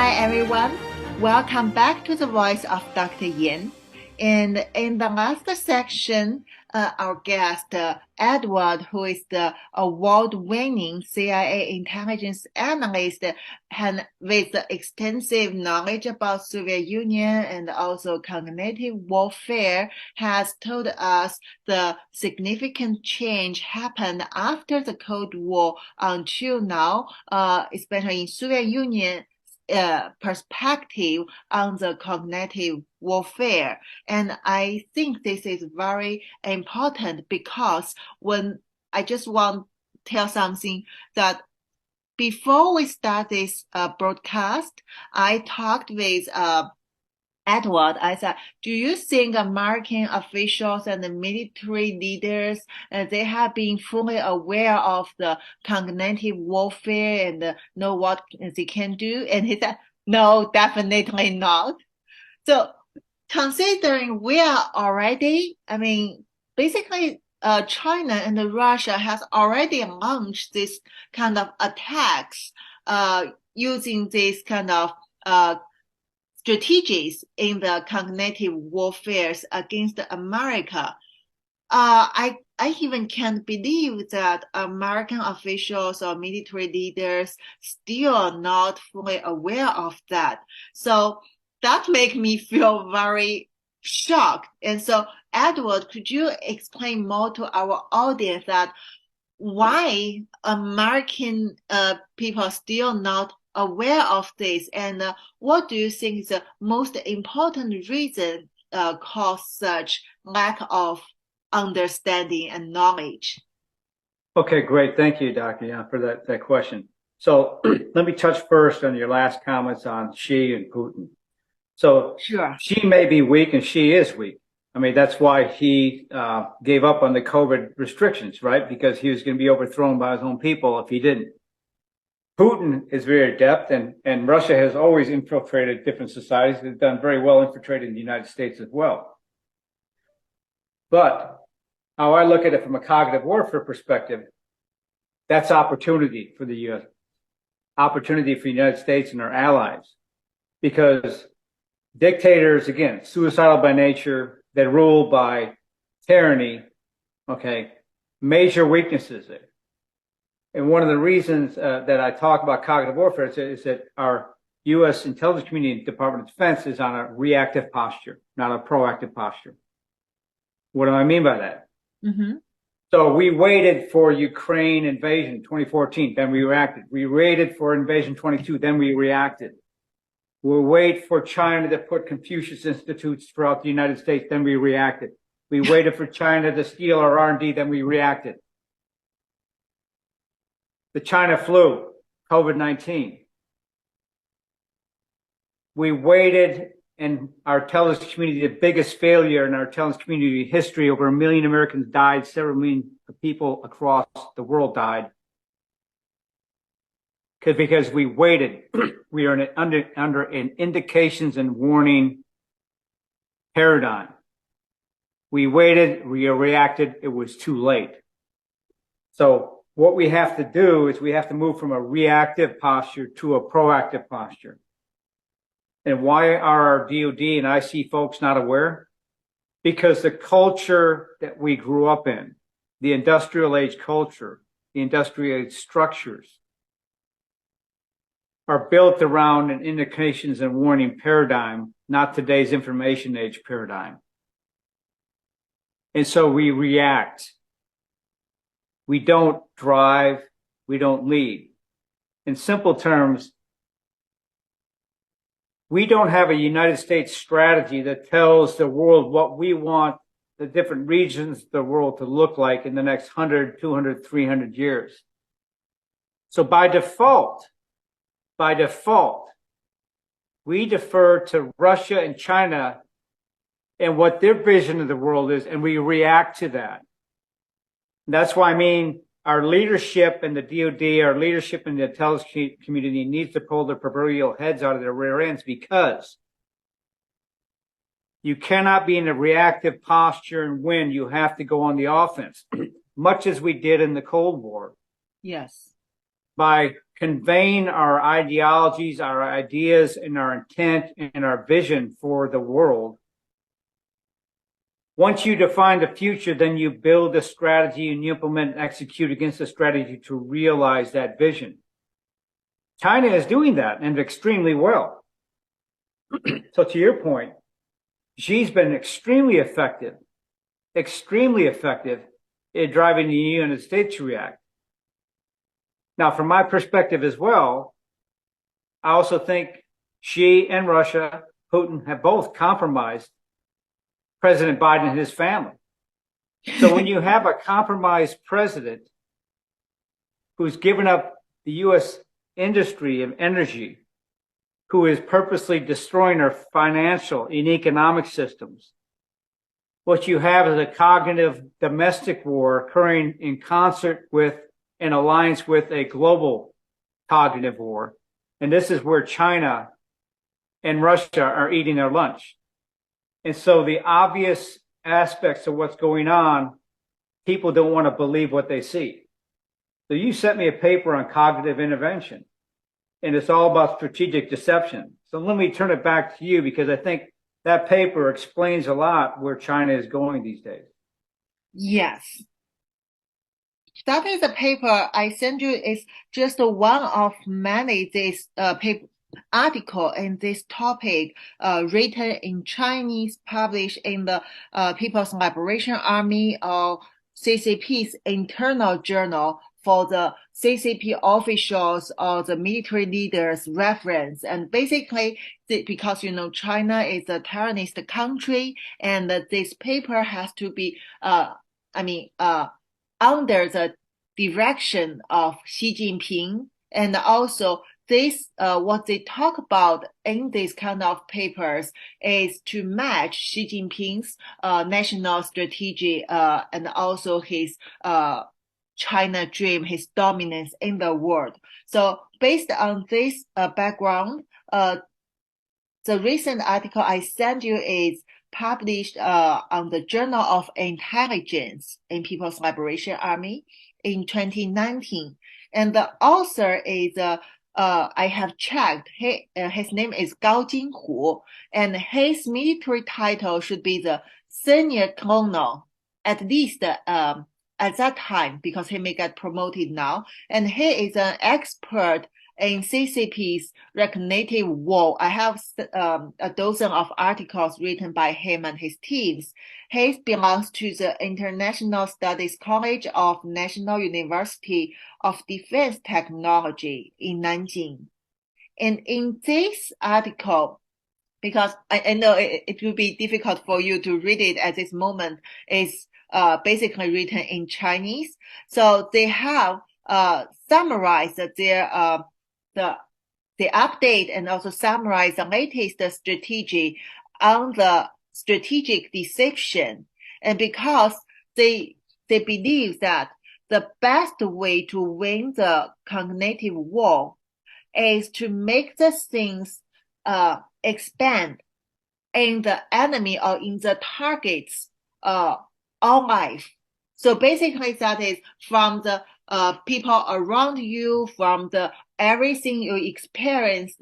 Hi everyone, welcome back to the Voice of Dr. Yin. And in the last section, our guest, Edward, who is the award-winning CIA intelligence analyst and with extensive knowledge about Soviet Union and also cognitive warfare, has told us the significant change happened after the Cold War until now, especially in Soviet Union perspective on the cognitive warfare. And I think this is very important because when I just want to tell something that before we start this broadcast, I talked with Edward. I said, do you think American officials and the military leaders, they have been fully aware of the cognitive warfare and know what they can do? And he said, no, definitely not. So considering we are already, basically China and Russia has already launched this kind of attacks using this kind of strategies in the cognitive warfare against America. I even can't believe that American officials or military leaders still are not fully aware of that. So that makes me feel very shocked. And so, Edward, could you explain more to our audience that why American people are still not aware of this, and what do you think is the most important reason cause such lack of understanding and knowledge? Okay, great. Thank you, Dr. Yan, for that question. So let me touch first on your last comments on Xi and Putin. So sure. Xi may be weak and Xi is weak. I mean, that's why he gave up on the COVID restrictions, right? Because he was going to be overthrown by his own people if he didn't. Putin is very adept, and Russia has always infiltrated different societies. They've done very well infiltrating the United States as well. But how I look at it from a cognitive warfare perspective, that's opportunity for the U.S., opportunity for the United States and our allies. Because dictators, again, suicidal by nature, that rule by tyranny, okay, major weaknesses there. And one of the reasons that I talk about cognitive warfare is that our U.S. intelligence community and Department of Defense is on a reactive posture, not a proactive posture. What do I mean by that? Mm-hmm. So we waited for Ukraine invasion 2014, then we reacted. We waited for invasion 22, then we reacted. We'll wait for China to put Confucius Institutes throughout the United States, then we reacted. We waited for China to steal our R&D, then we reacted. The China flu, COVID-19. We waited, and our intelligence community, the biggest failure in our intelligence community history, over 1 million Americans died, several million people across the world died. Because we waited. We are under an indications and warning paradigm. We waited, we reacted, it was too late. So what we have to do is we have to move from a reactive posture to a proactive posture. And why are our DOD and IC folks not aware? Because the culture that we grew up in, the industrial age culture, the industrial age structures, are built around an indications and warning paradigm, not today's information age paradigm. And so we react. We don't drive, we don't lead. In simple terms, we don't have a United States strategy that tells the world what we want the different regions of the world to look like in the next 100, 200, 300 years. So by default, we defer to Russia and China and what their vision of the world is, and we react to that. That's why I mean our leadership in the DOD, our leadership in the intelligence community needs to pull their proverbial heads out of their rear ends, because you cannot be in a reactive posture and win. You have to go on the offense, much as we did in the Cold War. Yes. By conveying our ideologies, our ideas, and our intent and our vision for the world. Once you define the future, then you build a strategy and you implement and execute against the strategy to realize that vision. China is doing that and extremely well. So to your point, Xi's been extremely effective in driving the United States to react. Now, from my perspective as well, I also think Xi and Russia, Putin, have both compromised President Biden and his family. So when you have a compromised president who's given up the U.S. industry of energy, who is purposely destroying our financial and economic systems, what you have is a cognitive domestic war occurring in concert with an alliance with a global cognitive war. And this is where China and Russia are eating their lunch. And so the obvious aspects of what's going on, people don't want to believe what they see. So you sent me a paper on cognitive intervention, and it's all about strategic deception. So let me turn it back to you, because I think that paper explains a lot where China is going these days. Yes. That is a paper I sent you. Is just one of many this paper article in this topic written in Chinese, published in the People's Liberation Army or CCP's internal journal for the CCP officials or the military leaders reference. And basically, because China is a terrorist country, and this paper has to be under the direction of Xi Jinping. And also this, what they talk about in this kind of papers is to match Xi Jinping's national strategy and also his China dream, his dominance in the world. So based on this background, the recent article I sent you is published on the Journal of Intelligence in People's Liberation Army in 2019. And the author is, I have checked, his name is Gao Jinhu, and his military title should be the senior colonel, at least at that time, because he may get promoted now. And he is an expert in CCP's recognitive war. I have a dozen of articles written by him and his teams. He belongs to the International Studies College of National University of Defense Technology in Nanjing. And in this article, because I know it will be difficult for you to read it at this moment, it's basically written in Chinese. So they have summarized their the update and also summarize the latest strategy on the strategic deception. And because they believe that the best way to win the cognitive war is to make the things expand in the enemy or in the target's life. So basically that is from the people around you, from the everything you experience,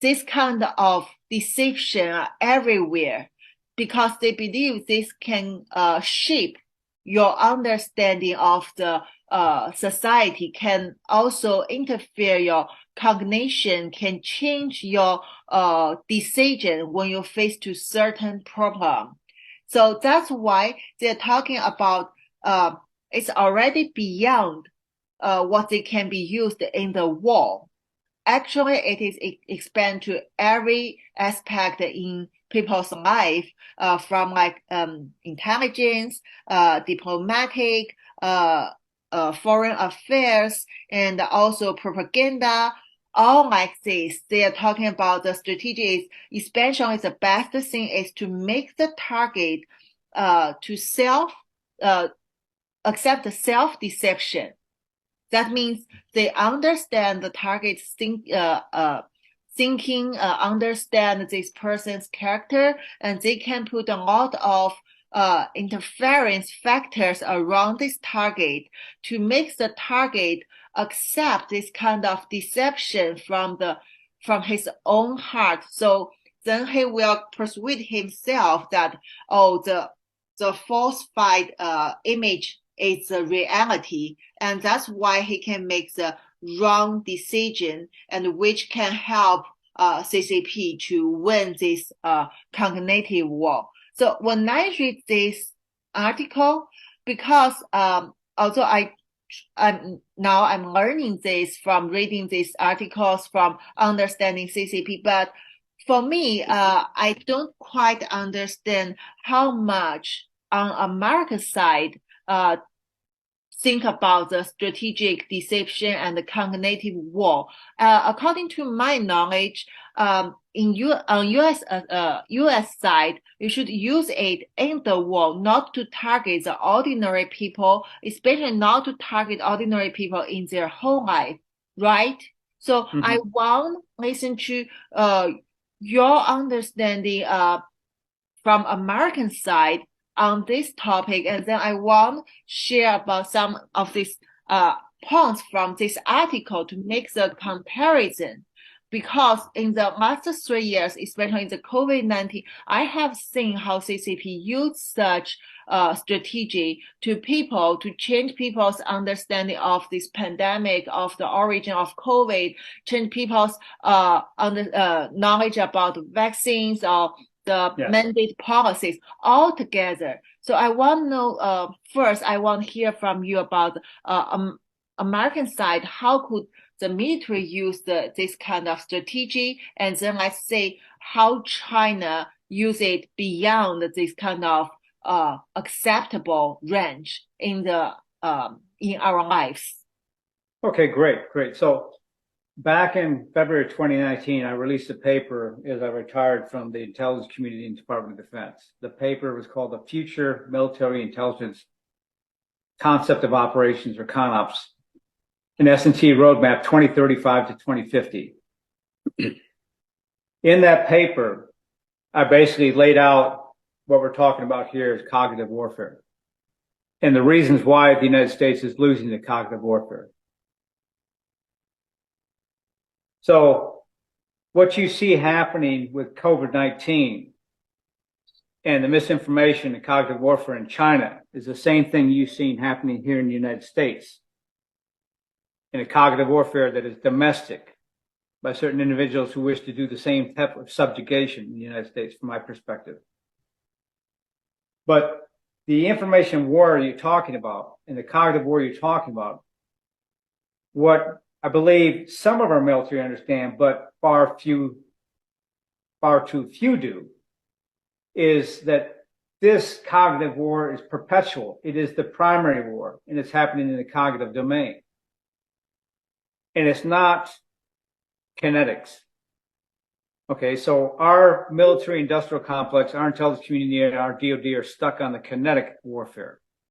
this kind of deception everywhere, because they believe this can shape your understanding of the society, can also interfere your cognition, can change your decision when you face to certain problem. So that's why they're talking about it's already beyond what they can be used in the war. Actually, it is expand to every aspect in people's life, from like intelligence, diplomatic, foreign affairs, and also propaganda. All like this, they are talking about the strategic expansion is the best thing is to make the target to accept the self-deception. That means they understand the target's thinking, understand this person's character, and they can put a lot of interference factors around this target to make the target accept this kind of deception from his own heart. So then he will persuade himself that, oh, the falsified image is the reality, and that's why he can make the wrong decision, and which can help CCP to win this cognitive war. So when I read this article, because although I'm learning this from reading these articles, from understanding CCP, but for me, I don't quite understand how much on America's side think about the strategic deception and the cognitive war. According to my knowledge, on US side, you should use it in the war, not to target the ordinary people, especially not to target ordinary people in their whole life, right? So I want to listen to your understanding from American side on this topic, and then I want to share about some of these points from this article to make the comparison. Because in the last 3 years, especially in the COVID-19, I have seen how CCP used such strategy to people, to change people's understanding of this pandemic, of the origin of COVID, change people's knowledge about vaccines or the mandate policies altogether. So I want to know, first, I want to hear from you about American side, how could the military use this kind of strategy, and then let's say how China use it beyond this kind of acceptable range in our lives. Okay, great. So back in February 2019, I released a paper as I retired from the intelligence community in the Department of Defense. The paper was called The Future Military Intelligence Concept of Operations, or CONOPS, an S&T roadmap 2035 to 2050. In that paper, I basically laid out what we're talking about here is cognitive warfare and the reasons why the United States is losing the cognitive warfare. So what you see happening with COVID-19 and the misinformation and cognitive warfare in China is the same thing you've seen happening here in the United States, in a cognitive warfare that is domestic by certain individuals who wish to do the same type of subjugation in the United States, from my perspective. But the information war you're talking about and the cognitive war you're talking about, what I believe some of our military understand, but far too few do, is that this cognitive war is perpetual. It is the primary war, and it's happening in the cognitive domain. And it's not kinetics. Okay, so our military industrial complex, our intelligence community, and our DoD are stuck on the kinetic warfare.